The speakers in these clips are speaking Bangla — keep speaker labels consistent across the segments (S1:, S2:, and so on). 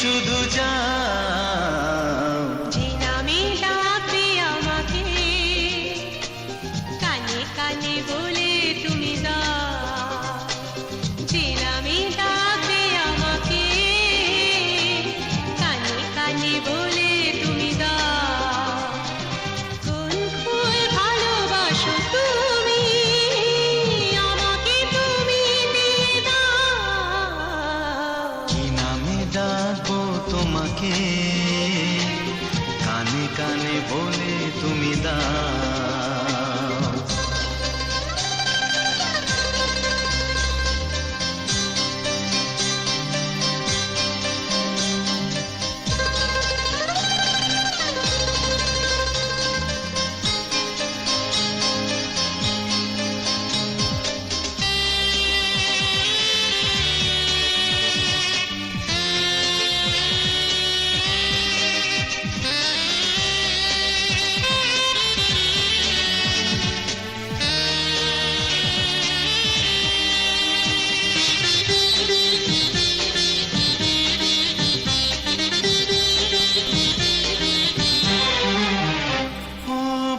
S1: শুধু যাও।
S2: যে নামে ডাকবে আমাকে কানে কানে বলে তুমি দাও। যে নামে ডাকবে আমাকে কানে কানে বলে তুমি দাও। কোন ফুল ভালোবাসো তুমি আমাকে তুমি দিয়ে দাও।
S1: কি নামে ডাকবো তোমাকে কানে কানে বলে তুমি দাও।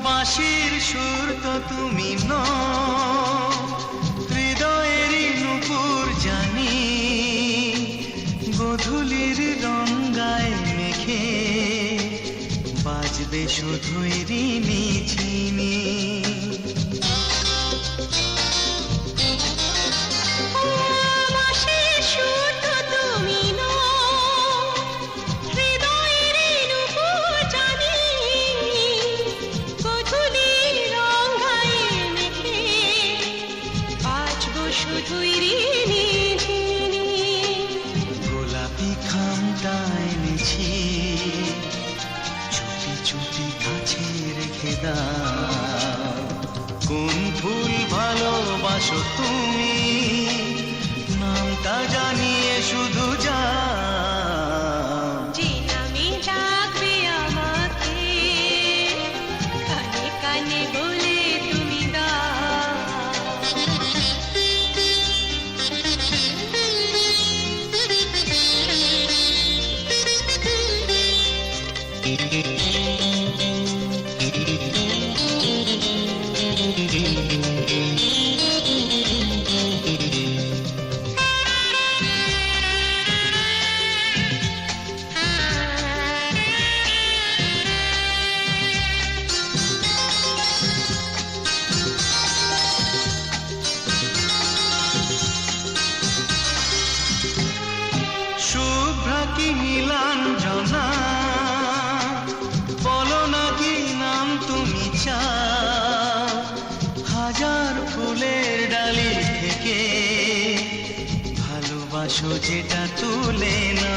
S1: বাঁশির সুর তো তুমি নও, হৃদয়েরই নূপুর জানি। গোধূলির রঙায় মেখে বাজবে শুধুই রিনি ঝিনি। গোলাপি খামটা এনেছি চুপি চুপি কাছে রেখে দাও। কোন ফুল ভালোবাসো তুমি নামটা জানিয়ে শুধু যাও।
S2: যে নামে ডাকবে আমাকে কানে কানে বলে তুমি দাও।
S1: শুভ্রা কি নীলাঞ্জনা বলো না কি নাম তুমি চাও। হাজার ফুলের ডালি থেকে ভালোবাসো যেটা তুলে না।